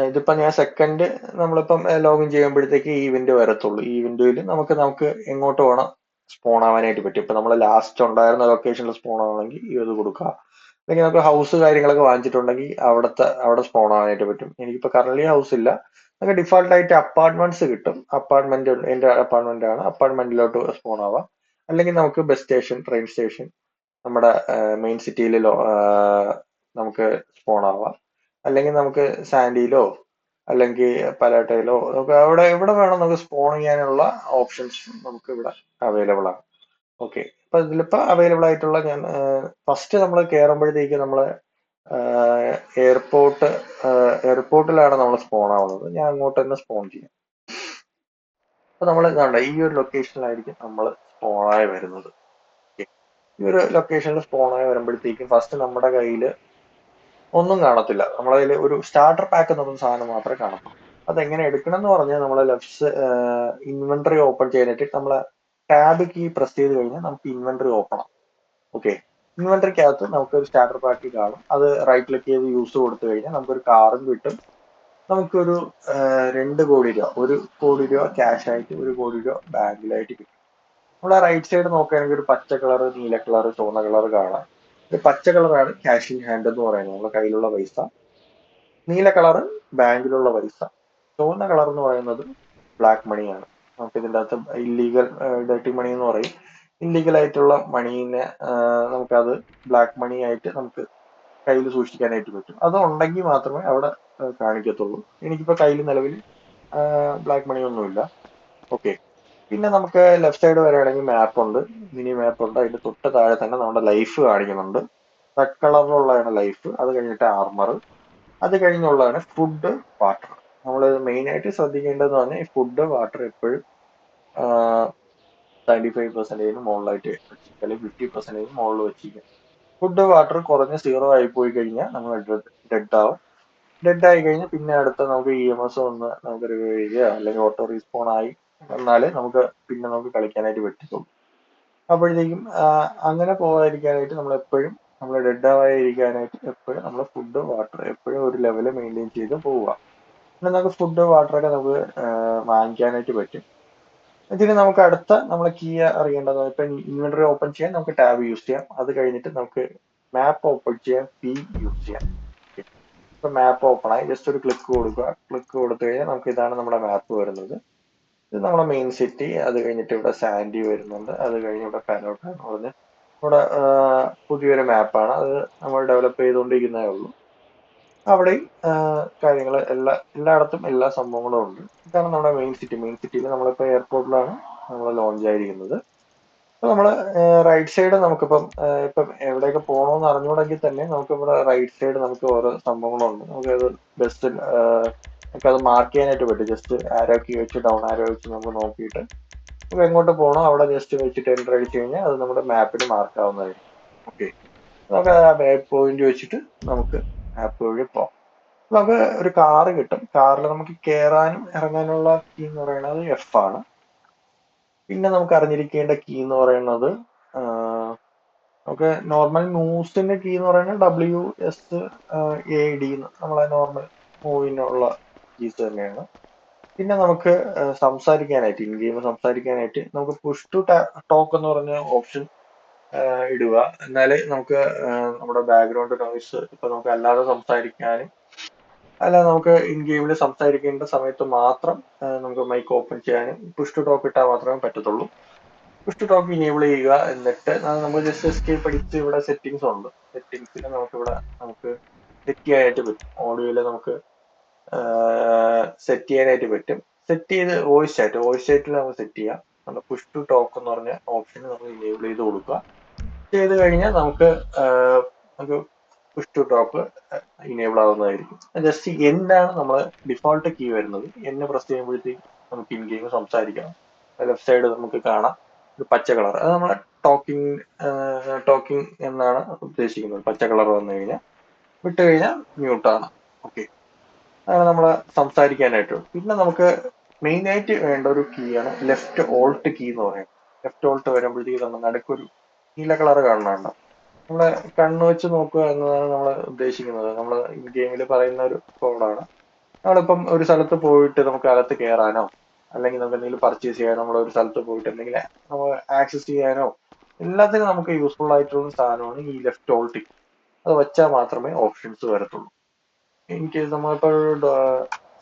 ഇതിപ്പോ ഞാൻ സെക്കൻഡ് നമ്മളിപ്പം ലോഗിൻ ചെയ്യുമ്പോഴത്തേക്ക് ഈ വിൻഡോ വരത്തുള്ളൂ. ഈ വിൻഡോയിൽ നമുക്ക് എങ്ങോട്ട് വേണം സ്പോൺ ആവാനായിട്ട് പറ്റും. ഇപ്പൊ നമ്മൾ ലാസ്റ്റ് ഉണ്ടായിരുന്ന ലൊക്കേഷനിൽ സ്പോൺ ആവണമെങ്കിൽ ഇത് കൊടുക്കുക. അല്ലെങ്കിൽ നമുക്ക് ഹൗസ് കാര്യങ്ങളൊക്കെ വാങ്ങിച്ചിട്ടുണ്ടെങ്കിൽ അവിടെ സ്പോൺ ആവാനായിട്ട് പറ്റും. എനിക്കിപ്പോ കറന്റ് ഹൗസ് ഇല്ല. നമുക്ക് ഡിഫോൾട്ട് ആയിട്ട് അപ്പാർട്ട്മെന്റ്സ് കിട്ടും. എന്റെ അപ്പാർട്ട്മെന്റ് ആണ്, അപ്പാർട്ട്മെന്റിലോട്ട് സ്പോൺ ആവാം. അല്ലെങ്കിൽ നമുക്ക് ബസ് സ്റ്റേഷൻ, ട്രെയിൻ സ്റ്റേഷൻ, നമ്മുടെ മെയിൻ സിറ്റിയിൽ നമുക്ക് സ്പോൺ ആവാം. അല്ലെങ്കിൽ നമുക്ക് സാൻഡിയിലോ അല്ലെങ്കിൽ പലാട്ടയിലോ നമുക്ക് എവിടെ വേണം നമുക്ക് സ്പോൺ ചെയ്യാനുള്ള ഓപ്ഷൻസ് നമുക്ക് ഇവിടെ അവൈലബിൾ ആണ്. ഓക്കെ, അപ്പൊ ഇതിലിപ്പോ അവൈലബിൾ ആയിട്ടുള്ള ഞാൻ ഫസ്റ്റ് നമ്മൾ കയറുമ്പോഴത്തേക്ക് നമ്മള് എയർപോർട്ടിലാണ് നമ്മൾ സ്പോൺ ആവുന്നത്. ഞാൻ അങ്ങോട്ട് തന്നെ സ്പോൺ ചെയ്യാം. അപ്പൊ നമ്മൾ ഇതാണ്ട ഈ ഒരു ലൊക്കേഷനിലായിരിക്കും നമ്മൾ സ്പോണായി വരുന്നത്. ഈ ഒരു ലൊക്കേഷനിൽ സ്പോണായി വരുമ്പോഴത്തേക്കും ഫസ്റ്റ് നമ്മുടെ കയ്യിൽ ഒന്നും കാണത്തില്ല. നമ്മളെ കയ്യിൽ ഒരു സ്റ്റാർട്ടർ പാക്ക് എന്ന് പറയുന്ന സാധനം മാത്രമേ കാണത്തുള്ളൂ. അതെങ്ങനെ എടുക്കണം എന്ന് പറഞ്ഞാൽ നമ്മളെ ലെഫ്റ്റ് ഇൻവെന്ററി ഓപ്പൺ ചെയ്യാനായിട്ട് നമ്മളെ ടാബ് കീ പ്രസ് ചെയ്ത് കഴിഞ്ഞാൽ നമുക്ക് ഇൻവെന്ററി ഓപ്പൺ ആവും. ഓക്കെ, ഇൻവെന്ററിക്കകത്ത് നമുക്കൊരു സ്റ്റാർട്ടർ പാക്ക് കാണും. അത് റൈറ്റ് ക്ലിക്ക് ചെയ്ത് യൂസ് കൊടുത്തു കഴിഞ്ഞാൽ നമുക്കൊരു കാറും കിട്ടും. നമുക്കൊരു 2 കോടി രൂപ, 1 കോടി രൂപ ക്യാഷ് ആയിട്ട്, 1 കോടി രൂപ ബാങ്കിലായിട്ട് കിട്ടും. നമ്മൾ ആ റൈറ്റ് സൈഡ് നോക്കുകയാണെങ്കിൽ ഒരു പച്ച കളർ, നീല കളർ, ചുവന്ന കളർ കാണാം. പച്ച കളറാണ് ക്യാഷ് ഇൻ ഹാൻഡ് എന്ന് പറയുന്നത്, നമ്മുടെ കയ്യിലുള്ള പൈസ. നീല കളർ ബാങ്കിലുള്ള പൈസ. ചുവന്ന കളർ എന്ന് പറയുന്നത് ബ്ലാക്ക് മണിയാണ്. നമുക്ക് ഇതിൻ്റെ അകത്ത് ഇല്ലീഗൽ ഡേർട്ടി മണി എന്ന് പറയും. ഇല്ലീഗൽ ആയിട്ടുള്ള മണീനെ നമുക്കത് ബ്ലാക്ക് മണി ആയിട്ട് നമുക്ക് കയ്യിൽ സൂക്ഷിക്കാനായിട്ട് പറ്റും. അത് ഉണ്ടെങ്കിൽ മാത്രമേ അവിടെ കാണിക്കത്തുള്ളൂ. എനിക്കിപ്പോ കയ്യിൽ നിലവിൽ ബ്ലാക്ക് മണി ഒന്നുമില്ല. ഓക്കെ, പിന്നെ നമുക്ക് ലെഫ്റ്റ് സൈഡ് വരികയാണെങ്കിൽ മാപ്പ് ഉണ്ട്, മിനി മാപ്പ് ഉണ്ട്. അതിന്റെ തൊട്ട് താഴെ തന്നെ നമ്മുടെ ലൈഫ് കാണിക്കുന്നുണ്ട്. റെഡ് കളറിലുള്ളതാണ് ലൈഫ്. അത് കഴിഞ്ഞിട്ട് ആർമർ. അത് കഴിഞ്ഞുള്ളതാണ് ഫുഡ്, വാട്ടർ. നമ്മൾ മെയിൻ ആയിട്ട് ശ്രദ്ധിക്കേണ്ടതെന്ന് പറഞ്ഞാൽ ഈ ഫുഡ്, വാട്ടർ എപ്പോഴും 35% മുകളിലായിട്ട് വെച്ചിരിക്കുക, അല്ലെങ്കിൽ 50% മുകളിൽ വെച്ചിരിക്കുക. ഫുഡ് വാട്ടർ കുറഞ്ഞ് 0 ആയി പോയി കഴിഞ്ഞാൽ നമ്മൾ ഡെഡ് ആവും. ഡെഡ് ആയി കഴിഞ്ഞാൽ പിന്നെ അടുത്ത നമുക്ക് EMS ഒന്ന് നമുക്ക് റിവൈവ് ചെയ്യുക അല്ലെങ്കിൽ ഓട്ടോ റീസ്പോൺ ആയി വന്നാലേ നമുക്ക് കളിക്കാനായിട്ട് പറ്റത്തുള്ളൂ. അപ്പോഴത്തേക്കും അങ്ങനെ പോകാതിരിക്കാനായിട്ട് നമ്മൾ ഡെഡ് ആവാതിരിക്കാനായിട്ട് എപ്പോഴും നമ്മൾ ഫുഡ് വാട്ടർ എപ്പോഴും ഒരു ലെവല് മെയിൻറ്റെയിൻ ചെയ്ത് പോവുക. പിന്നെ നമുക്ക് ഫുഡ് വാട്ടർ ഒക്കെ നമുക്ക് വാങ്ങിക്കാനായിട്ട് പറ്റും. ഇതിന് നമുക്ക് അടുത്ത നമ്മളെ കീ അറിയേണ്ടത് ഇപ്പൊ ഇൻവെന്ററി ഓപ്പൺ ചെയ്യാൻ നമുക്ക് ടാബ് യൂസ് ചെയ്യാം. അത് കഴിഞ്ഞിട്ട് നമുക്ക് മാപ്പ് ഓപ്പൺ ചെയ്യാൻ P യൂസ് ചെയ്യാം. ഇപ്പൊ മാപ്പ് ഓപ്പൺ ആയി, ജസ്റ്റ് ഒരു ക്ലിക്ക് കൊടുക്കുക. ക്ലിക്ക് കൊടുത്തു കഴിഞ്ഞാൽ നമുക്ക് ഇതാണ് നമ്മുടെ മാപ്പ് വരുന്നത്. ഇത് നമ്മുടെ മെയിൻ സിറ്റി. അത് കഴിഞ്ഞിട്ട് ഇവിടെ സാൻഡി വരുന്നുണ്ട്. അത് കഴിഞ്ഞ് ഇവിടെ പനോട്ട എന്ന് പറഞ്ഞ് ഇവിടെ പുതിയൊരു മാപ്പാണ്. അത് നമ്മൾ ഡെവലപ്പ് ചെയ്തുകൊണ്ടിരിക്കുന്നതേ ഉള്ളൂ. അവിടെയും കാര്യങ്ങൾ എല്ലായിടത്തും എല്ലാ സംഭവങ്ങളും ഉണ്ട്. ഇതാണ് നമ്മുടെ മെയിൻ സിറ്റി. മെയിൻ സിറ്റിയിൽ നമ്മളിപ്പോൾ എയർപോർട്ടിലാണ് നമ്മൾ ലോഞ്ച് ആയിരിക്കുന്നത്. അപ്പൊ നമ്മള് റൈറ്റ് സൈഡ് നമുക്കിപ്പം ഇപ്പം എവിടെയൊക്കെ പോകണമെന്ന് അറിഞ്ഞുകൂടെങ്കിൽ തന്നെ നമുക്കിവിടെ റൈറ്റ് സൈഡ് നമുക്ക് ഓരോ സംഭവങ്ങളുണ്ട്. നമുക്കത് ബസ് നമുക്കത് മാർക്ക് ചെയ്യാനായിട്ട് പറ്റും. ജസ്റ്റ് ആരോ കീ വെച്ച് ഡൗൺ ആരോ വെച്ച് നമുക്ക് നോക്കിയിട്ട് നമുക്ക് എങ്ങോട്ട് പോകണോ അവിടെ ജസ്റ്റ് വെച്ചിട്ട് എൻ്റർ അടിച്ചു കഴിഞ്ഞാൽ അത് നമ്മുടെ മാപ്പിൽ മാർക്ക് ആവുന്നതായിരിക്കും. ഓക്കെ, നമുക്ക് ആ മാപ്പ് പോയിന്റ് വെച്ചിട്ട് നമുക്ക് മാപ്പ് വഴി പോകാം. നമുക്ക് ഒരു കാറ് കിട്ടും. കാറിൽ നമുക്ക് കയറാനും ഇറങ്ങാനുള്ള കീ എന്ന് പറയുന്നത് F ആണ്. പിന്നെ നമുക്ക് അറിഞ്ഞിരിക്കേണ്ട കീ എന്ന് പറയുന്നത് നമുക്ക് നോർമൽ ന്യൂസിന്റെ കീ എന്ന് പറയുന്നത് WSAD നമ്മളെ നോർമൽ മൂവിനുള്ള കീസ് തന്നെയാണ്. പിന്നെ നമുക്ക് സംസാരിക്കാനായിട്ട് ഇൻ ഗെയിം സംസാരിക്കാനായിട്ട് നമുക്ക് പുഷ് ടു ടോക്ക് എന്ന് പറഞ്ഞ ഓപ്ഷൻ ഇടുക. എന്നാലേ നമുക്ക് നമ്മുടെ ബാക്ക്ഗ്രൗണ്ട് നോയിസ് ഇപ്പൊ നമുക്ക് അല്ലാതെ സംസാരിക്കാനും അല്ലാതെ നമുക്ക് ഇൻ ഗെയിമിൽ സംസാരിക്കേണ്ട സമയത്ത് മാത്രം നമുക്ക് മൈക്ക് ഓപ്പൺ ചെയ്യാനും പുഷ് ടു ടോക്ക് ഇട്ടാൽ മാത്രമേ പറ്റത്തുള്ളൂ. പുഷ് ടു ടോക്ക് ഇനേബിൾ ചെയ്യുക. എന്നിട്ട് നമ്മൾ ജസ്റ്റ് എസ്കേപ്പ് അടിച്ച് ഇവിടെ സെറ്റിംഗ്സ് ഉണ്ട്. സെറ്റിംഗ്സിൽ നമുക്ക് സെറ്റ് ചെയ്യാനായിട്ട് പറ്റും. ഓഡിയോയിൽ നമുക്ക് സെറ്റ് ചെയ്യാനായിട്ട് പറ്റും. സെറ്റ് ചെയ്ത് വോയിസ് ചാറ്റിൽ നമുക്ക് സെറ്റ് ചെയ്യാം. പുഷ് ടു ടോക്ക് എന്ന് പറഞ്ഞ ഓപ്ഷൻ നമ്മൾ ഇനേബിൾ ചെയ്ത് കൊടുക്കുക. ചെയ്ത് കഴിഞ്ഞാൽ നമുക്ക് പുഷ് ടു ടോക്ക് ഇനേബിൾ ആവുന്നതായിരിക്കും. ജസ്റ്റ് എന്നാണ് നമ്മൾ ഡിഫോൾട്ട് കീ വരുന്നത്. എന്ന് പ്രസ് ചെയ്യുമ്പോഴത്തേക്ക് നമുക്ക് ഇൻ ഗെയിം സംസാരിക്കാം. ലെഫ്റ്റ് സൈഡ് നമുക്ക് കാണാം ഒരു പച്ച കളർ. അത് നമ്മളെ ടോക്കിംഗ് എന്നാണ് ഉദ്ദേശിക്കുന്നത്. പച്ച കളർ വന്നു കഴിഞ്ഞാൽ വിട്ട് കഴിഞ്ഞാൽ മ്യൂട്ടാണ്. ഓക്കെ, അതാണ് നമ്മളെ സംസാരിക്കാനായിട്ട്. പിന്നെ നമുക്ക് മെയിൻ ആയിട്ട് വേണ്ട ഒരു കീ ആണ് ലെഫ്റ്റ് ഓൾട്ട് കീ എന്ന് പറയുന്നത്. ലെഫ്റ്റ് ഓൾട്ട് വരുമ്പോഴത്തേക്ക് നമ്മൾ നടുക്കൊരു നീല കളർ കാണുന്നുണ്ട്. നമ്മളെ കണ്ണ് വെച്ച് നോക്കുക എന്നതാണ് നമ്മൾ ഉദ്ദേശിക്കുന്നത്. നമ്മൾ ഇൻ ഗെയിമിൽ പറയുന്ന ഒരു കോഡാണ്. നമ്മളിപ്പം ഒരു സ്ഥലത്ത് പോയിട്ട് നമുക്ക് അകത്ത് കയറാനോ അല്ലെങ്കിൽ നമുക്ക് എന്തെങ്കിലും പർച്ചേസ് ചെയ്യാനോ നമ്മൾ ഒരു സ്ഥലത്ത് പോയിട്ട് എന്തെങ്കിലും നമ്മൾ ആക്സസ് ചെയ്യാനോ എല്ലാത്തിനും നമുക്ക് യൂസ്ഫുൾ ആയിട്ടുള്ള സാധനമാണ് ഈ ലെഫ്റ്റ് ഓൾട്ട് കീ. അത് വെച്ചാൽ മാത്രമേ ഓപ്ഷൻസ് വരത്തുള്ളൂ. ഇൻ കേസ് നമ്മളിപ്പോ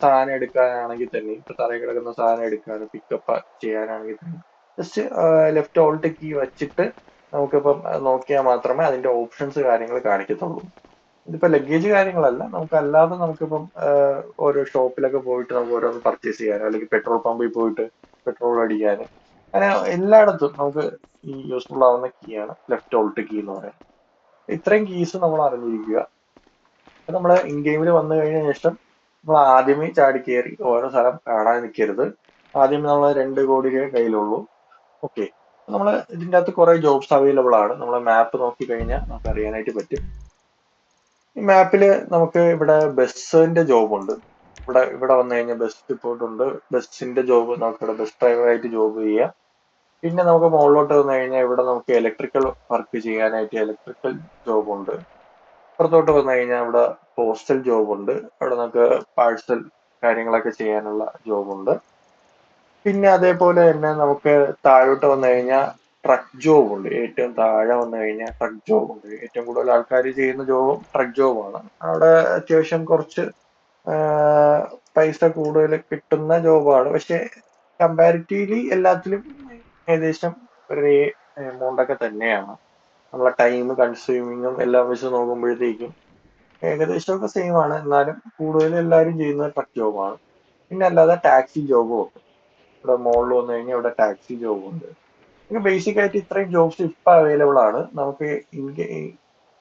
സാധനം എടുക്കാനാണെങ്കിൽ തന്നെ ഇപ്പൊ തറയിൽ കിടക്കുന്ന സാധനം എടുക്കാനും പിക്കപ്പ് ചെയ്യാനാണെങ്കിൽ തന്നെ ജസ്റ്റ് ലെഫ്റ്റ് ഓൾട്ട് കീ വെച്ചിട്ട് നമുക്കിപ്പം നോക്കിയാൽ മാത്രമേ അതിന്റെ ഓപ്ഷൻസ് കാര്യങ്ങൾ കാണിക്കത്തുള്ളൂ. ഇതിപ്പോ ലഗേജ് കാര്യങ്ങളല്ല, നമുക്കല്ലാതെ നമുക്കിപ്പം ഓരോ ഷോപ്പിലൊക്കെ പോയിട്ട് നമുക്ക് ഓരോന്ന് പർച്ചേസ് ചെയ്യാനോ അല്ലെങ്കിൽ പെട്രോൾ പമ്പിൽ പോയിട്ട് പെട്രോൾ അടിക്കാനും അങ്ങനെ എല്ലായിടത്തും നമുക്ക് ഈ യൂസ്ഫുൾ ആവുന്ന കീ ആണ് ലെഫ്റ്റ് ഓൾട്ട് കീ എന്ന് പറയുന്നത്. ഇത്രയും കീസ് നമ്മൾ അറിഞ്ഞിരിക്കുക. നമ്മള് ഇൻ ഗെയിമിൽ വന്നു കഴിഞ്ഞ ശേഷം നമ്മൾ ആദ്യമേ ചാടി കയറി ഓരോ സ്ഥലം കാണാൻ നിൽക്കരുത്. ആദ്യം നമ്മൾ 2 കോടി രൂപ കയ്യിലുള്ളൂ. ഓക്കെ, നമ്മൾ ഇതിൻ്റെ അകത്ത് കുറെ ജോബ്സ് അവൈലബിൾ ആണ്. നമ്മൾ മാപ്പ് നോക്കി കഴിഞ്ഞാൽ നമുക്ക് അറിയാനായിട്ട് പറ്റും. ഈ മാപ്പിൽ നമുക്ക് ഇവിടെ ബസ്സിന്റെ ജോബ് ഉണ്ട്. ഇവിടെ വന്നു കഴിഞ്ഞാൽ ബസ് റിപ്പോർട്ട് ഉണ്ട്. ബസ്സിന്റെ ജോബ് നമുക്ക് ഇവിടെ ബസ് ഡ്രൈവറായിട്ട് ജോബ് ചെയ്യാം. പിന്നെ നമുക്ക് മുകളിലോട്ട് വന്നു കഴിഞ്ഞാൽ ഇവിടെ നമുക്ക് ഇലക്ട്രിക്കൽ വർക്ക് ചെയ്യാനായിട്ട് ഇലക്ട്രിക്കൽ ജോബ് ഉണ്ട്. പുറത്തോട്ട് വന്നു കഴിഞ്ഞാൽ ഇവിടെ പോസ്റ്റൽ ജോബ് ഉണ്ട്. അവിടെ നമുക്ക് പാഴ്സൽ കാര്യങ്ങളൊക്കെ ചെയ്യാനുള്ള ജോബ് ഉണ്ട്. പിന്നെ അതേപോലെ തന്നെ നമുക്ക് താഴോട്ട് വന്നു കഴിഞ്ഞാൽ ട്രക്ക് ജോബ് ഉണ്ട്. ഏറ്റവും താഴെ വന്നു കഴിഞ്ഞാൽ ട്രക്ക് ജോബ് ഉണ്ട്. ഏറ്റവും കൂടുതൽ ആൾക്കാർ ചെയ്യുന്ന ജോബും ട്രക്ക് ജോബാണ്. അവിടെ അത്യാവശ്യം കുറച്ച് പൈസ കൂടുതൽ കിട്ടുന്ന ജോബാണ്. പക്ഷെ കമ്പാരിറ്റീവ്ലി എല്ലാത്തിലും ഏകദേശം ഒരേ എമൗണ്ട് ഒക്കെ തന്നെയാണ്. നമ്മളെ ടൈം കൺസ്യൂമിങ്ങും എല്ലാം വെച്ച് നോക്കുമ്പോഴത്തേക്കും ഏകദേശമൊക്കെ സെയിം ആണ്. എന്നാലും കൂടുതൽ എല്ലാവരും ചെയ്യുന്നത് ട്രക്ക് ജോബാണ്. പിന്നെ അല്ലാതെ ടാക്സി ജോബും ഉണ്ട്. ഇവിടെ മുകളിൽ വന്നു കഴിഞ്ഞാൽ ഇവിടെ ടാക്സി ജോബ് ഉണ്ട്. ബേസിക് ആയിട്ട് ഇത്രയും ജോബ്സ് ഇപ്പൊ അവൈലബിൾ ആണ്. നമുക്ക്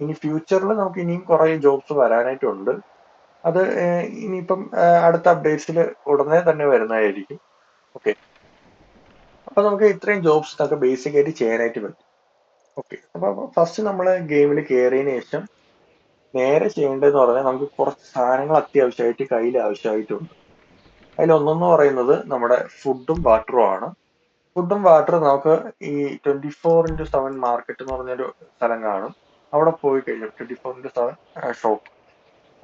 ഇനി ഫ്യൂച്ചറിൽ നമുക്ക് ഇനിയും കുറെ ജോബ്സ് വരാനായിട്ടുണ്ട്. അത് ഇനിയിപ്പം അടുത്ത അപ്ഡേറ്റ്സിൽ ഉടനെ തന്നെ വരുന്നതായിരിക്കും. ഓക്കെ, അപ്പൊ നമുക്ക് ഇത്രയും ജോബ്സ് നമുക്ക് ബേസിക് ആയിട്ട് ചെയ്യാനായിട്ട് പറ്റും. ഓക്കെ, അപ്പൊ ഫസ്റ്റ് നമ്മൾ ഗെയിമിൽ കയറിയതിനു ശേഷം നേരെ ചെയ്യേണ്ടതെന്ന് പറഞ്ഞാൽ നമുക്ക് കുറച്ച് സാധനങ്ങൾ അത്യാവശ്യമായിട്ട് കയ്യിൽ ആവശ്യമായിട്ടുണ്ട്. അതിൽ ഒന്നെന്ന് പറയുന്നത് നമ്മുടെ ഫുഡും വാട്ടറും ആണ്. ഫുഡും വാട്ടറും നമുക്ക് ഈ 24x7 മാർക്കറ്റ് എന്ന് പറഞ്ഞൊരു സ്ഥലം കാണും. അവിടെ പോയി കഴിഞ്ഞാൽ 24x7 ഷോപ്പ്,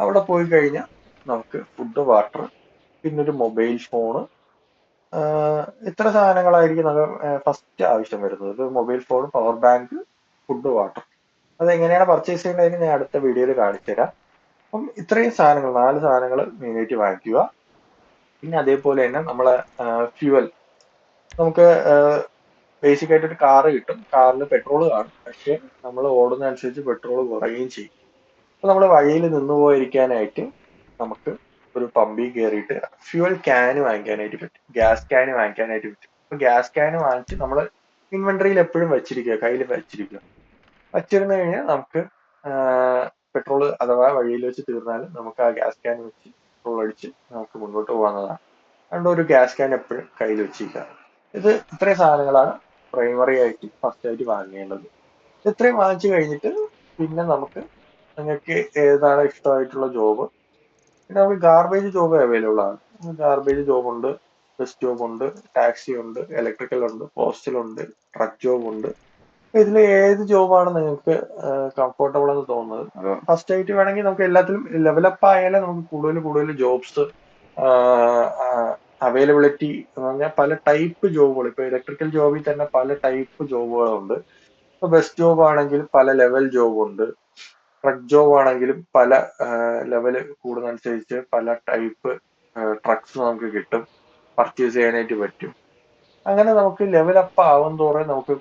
അവിടെ പോയി കഴിഞ്ഞാൽ നമുക്ക് ഫുഡ്, വാട്ടർ, പിന്നെ ഒരു മൊബൈൽ ഫോണ്, ഇത്ര സാധനങ്ങളായിരിക്കും നമുക്ക് ഫസ്റ്റ് ആവശ്യം വരുന്നത്. ഒരു mobile phone, power bank, food, water. അത് എങ്ങനെയാണ് പർച്ചേസ് ചെയ്യേണ്ടതെന്ന് ഞാൻ അടുത്ത വീഡിയോയിൽ കാണിച്ചു തരാം. അപ്പം ഇത്രയും സാധനങ്ങൾ, 4 സാധനങ്ങൾ മെയിനായിട്ട് വാങ്ങിക്കുക. പിന്നെ അതേപോലെ തന്നെ നമ്മളെ ഫ്യൂവൽ, നമുക്ക് ബേസിക് ആയിട്ട് ഒരു കാറ് കിട്ടും. കാറിൽ പെട്രോൾ കാണും, പക്ഷെ നമ്മൾ ഓടുന്ന അനുസരിച്ച് പെട്രോൾ കുറയുകയും ചെയ്യും. അപ്പൊ നമ്മൾ വഴിയിൽ നിന്ന് പോയിരിക്കാനായിട്ട് നമുക്ക് ഒരു പമ്പിൽ കയറിയിട്ട് ഫ്യൂവൽ ക്യാൻ വാങ്ങിക്കാനായിട്ട് പറ്റും, ഗ്യാസ് ക്യാൻ വാങ്ങിക്കാനായിട്ട് പറ്റും. അപ്പൊ ഗ്യാസ് ക്യാൻ വാങ്ങിച്ച് നമ്മൾ ഇൻവെന്ററിയിൽ എപ്പോഴും വെച്ചിരിക്കുക, കയ്യിൽ വെച്ചിരിക്കുക. വച്ചിരുന്നു കഴിഞ്ഞാൽ നമുക്ക് പെട്രോൾ അഥവാ വഴിയിൽ വെച്ച് തീർന്നാലും നമുക്ക് ആ ഗ്യാസ് ക്യാൻ വെച്ച് പെട്രോൾ അടിച്ച് നമുക്ക് മുന്നോട്ട് പോകാവുന്നതാണ്. അതുകൊണ്ട് ഒരു ഗ്യാസ് ക്യാൻ എപ്പോഴും കയ്യിൽ വെച്ചിരിക്കുക. ഇത് ഇത്രയും സാധനങ്ങളാണ് പ്രൈമറി ആയിട്ട് ഫസ്റ്റ് ആയിട്ട് വാങ്ങേണ്ടത്. ഇത്രയും വാങ്ങിച്ചു കഴിഞ്ഞിട്ട് പിന്നെ നമുക്ക് നിങ്ങൾക്ക് ഏതാണ് ഇഷ്ടമായിട്ടുള്ള ജോബ്, പിന്നെ നമുക്ക് ഗാർബേജ് ജോബ് അവൈലബിൾ ആണ്. ഗാർബേജ് ജോബ് ഉണ്ട്, ബസ് ജോബ് ഉണ്ട്, ടാക്സി ഉണ്ട്, ഇലക്ട്രിക്കൽ ഉണ്ട്, പോസ്റ്റൽ ഉണ്ട്, ട്രക്ക് ജോബ് ഉണ്ട്. ഇതിൽ ഏത് ജോബാണ് നിങ്ങൾക്ക് കംഫർട്ടബിൾ എന്ന് തോന്നുന്നത്? ഫസ്റ്റ് ആയിട്ട് വേണമെങ്കിൽ നമുക്ക് എല്ലാത്തിലും ലെവലപ്പ് ആയാലേ നമുക്ക് കൂടുതൽ കൂടുതൽ ജോബ്സ് അവൈലബിലിറ്റി എന്ന് പറഞ്ഞാൽ പല ടൈപ്പ് ജോബുകൾ, ഇപ്പൊ ഇലക്ട്രിക്കൽ ജോബിൽ തന്നെ പല ടൈപ്പ് ജോബുകളുണ്ട്. ഇപ്പൊ ബസ് ജോബ് ആണെങ്കിൽ പല ലെവൽ ജോബ് ഉണ്ട്, ട്രക്ക് ജോബ് ആണെങ്കിലും പല ലെവൽ കൂടുന്നതനുസരിച്ച് പല ടൈപ്പ് ട്രക്സ് നമുക്ക് കിട്ടും, പർച്ചേസ് ചെയ്യാനായിട്ട് പറ്റും. അങ്ങനെ നമുക്ക് ലെവൽ അപ്പ് ആവും തോറും നമുക്ക്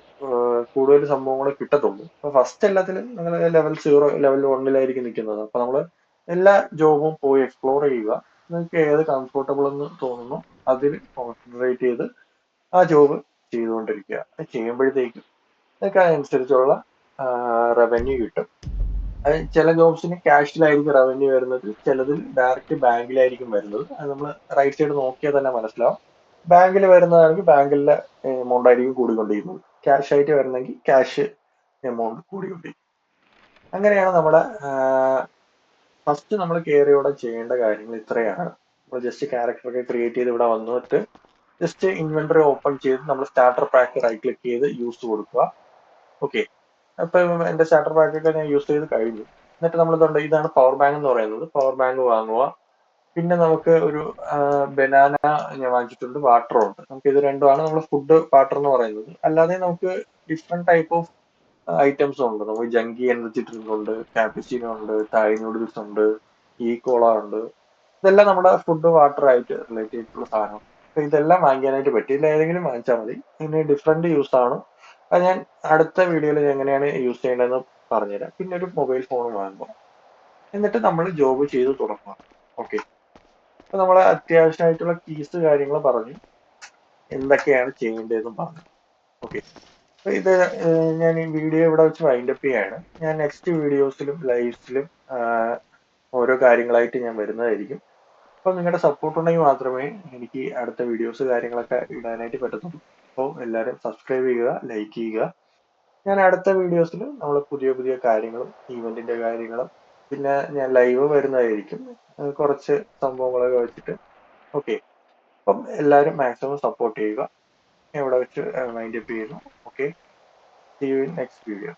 കൂടുതൽ സംഭവങ്ങൾ കിട്ടത്തുള്ളൂ. അപ്പൊ ഫസ്റ്റ് എല്ലാത്തിലും നിങ്ങൾ ലെവൽ 0, ലെവൽ 1 നിൽക്കുന്നത്. അപ്പൊ നമ്മൾ എല്ലാ ജോബും പോയി എക്സ്പ്ലോർ ചെയ്യുക. നിങ്ങൾക്ക് ഏത് കംഫർട്ടബിൾ എന്ന് തോന്നുന്നു അതിൽ കോൺസെൻട്രേറ്റ് ചെയ്ത് ആ ജോബ് ചെയ്തുകൊണ്ടിരിക്കുക. അത് ചെയ്യുമ്പോഴത്തേക്കും നിങ്ങൾക്ക് അതനുസരിച്ചുള്ള റവന്യൂ കിട്ടും. അത് ചില ജോബ്സിന് ക്യാഷിലായിരിക്കും റവന്യൂ വരുന്നത്, ചിലതിൽ ഡയറക്റ്റ് ബാങ്കിലായിരിക്കും വരുന്നത്. അത് നമ്മൾ റൈറ്റ് സൈഡ് നോക്കിയാൽ തന്നെ മനസ്സിലാവും. ബാങ്കിൽ വരുന്നതാണെങ്കിൽ ബാങ്കിലെ എമൗണ്ട് ആയിരിക്കും കൂടിക്കൊണ്ടിരിക്കുന്നത്, ക്യാഷ് ആയിട്ട് വരുന്നെങ്കിൽ ക്യാഷ് എമൗണ്ട് കൂടിക്കൊണ്ടിരിക്കും. അങ്ങനെയാണ് നമ്മുടെ ഫസ്റ്റ് നമ്മൾ കയറിയോടെ ചെയ്യേണ്ട കാര്യങ്ങൾ ഇത്രയാണ്. നമ്മൾ ജസ്റ്റ് ക്യാരക്ടറൊക്കെ ക്രിയേറ്റ് ചെയ്ത് ഇവിടെ വന്നിട്ട് ജസ്റ്റ് ഇൻവെന്ററി ഓപ്പൺ ചെയ്ത് നമ്മൾ സ്റ്റാർട്ടർ പാക്ക് റൈറ്റ് ക്ലിക്ക് ചെയ്ത് യൂസ് കൊടുക്കുക. ഓക്കെ, അപ്പൊ എന്റെ സ്റ്റാർട്ടർ പാക്കൊക്കെ ഞാൻ യൂസ് ചെയ്ത് കഴിഞ്ഞു. എന്നിട്ട് നമ്മൾ ഇതാണ് പവർ ബാങ്ക് എന്ന് പറയുന്നത്. പവർ ബാങ്ക് വാങ്ങുക. പിന്നെ നമുക്ക് ഒരു ബനാന ഞാൻ വാങ്ങിച്ചിട്ടുണ്ട്, വാട്ടറും ഉണ്ട്. നമുക്ക് ഇത് രണ്ടുമാണ് നമ്മൾ ഫുഡ്, വാട്ടർ എന്ന് പറയുന്നത്. അല്ലാതെ നമുക്ക് ഡിഫറെന്റ് ടൈപ്പ് ഓഫ് ഐറ്റംസ് ഉണ്ട്. നമുക്ക് ജങ്കി എനർജി ഡ്രിങ്ക് ഉണ്ട്, കാപ്പിച്ചിനോ ഉണ്ട്, തായ് നൂഡിൽസ് ഉണ്ട്, ഈ കോള ഉണ്ട്. ഇതെല്ലാം നമ്മുടെ ഫുഡ്, വാട്ടർ ആയിട്ട് റിലേറ്റ് ചെയ്തിട്ടുള്ള സാധനം. അപ്പൊ ഇതെല്ലാം വാങ്ങിക്കാനായിട്ട് പറ്റും. ഇതിൽ ഏതെങ്കിലും വാങ്ങിച്ചാൽ മതി. ഇതിന് ഡിഫറെന്റ് യൂസ് ആണ്. അത് ഞാൻ അടുത്ത വീഡിയോയിൽ എങ്ങനെയാണ് യൂസ് ചെയ്യേണ്ടതെന്ന് പറഞ്ഞുതരാം. പിന്നെ ഒരു മൊബൈൽ ഫോൺ വാങ്ങുക. എന്നിട്ട് നമ്മൾ ജോബ് ചെയ്ത് തുടങ്ങുക. ഓക്കെ, അപ്പൊ നമ്മളെ അത്യാവശ്യമായിട്ടുള്ള കീസ് കാര്യങ്ങൾ പറഞ്ഞു, എന്തൊക്കെയാണ് ചെയ്യേണ്ടതെന്നും പറഞ്ഞു. ഓക്കെ, അപ്പൊ ഇത് ഞാൻ ഈ വീഡിയോ ഇവിടെ വെച്ച് വൈൻഡപ്പ് ചെയ്യാണ്. ഞാൻ നെക്സ്റ്റ് വീഡിയോസിലും ലൈവ്സിലും ഓരോ കാര്യങ്ങളായിട്ട് ഞാൻ വരുന്നതായിരിക്കും. അപ്പൊ നിങ്ങളുടെ സപ്പോർട്ട് ഉണ്ടെങ്കിൽ മാത്രമേ എനിക്ക് അടുത്ത വീഡിയോസ് കാര്യങ്ങളൊക്കെ ഇടാനായിട്ട് പറ്റത്തുള്ളൂ. അപ്പോൾ എല്ലാവരും സബ്സ്ക്രൈബ് ചെയ്യുക, ലൈക്ക് ചെയ്യുക. ഞാൻ അടുത്ത വീഡിയോസിൽ നമ്മൾ പുതിയ പുതിയ കാര്യങ്ങളും ഈവെന്റിന്റെ കാര്യങ്ങളും പിന്നെ ഞാൻ ലൈവ് വരുന്നതായിരിക്കും, കുറച്ച് സംഭവങ്ങളൊക്കെ വെച്ചിട്ട്. ഓക്കെ, അപ്പം എല്ലാവരും മാക്സിമം സപ്പോർട്ട് ചെയ്യുക. ഞാൻ ഇവിടെ വെച്ച് വൈൻഡപ്പ് ചെയ്യുന്നു. Okay, see you in next video.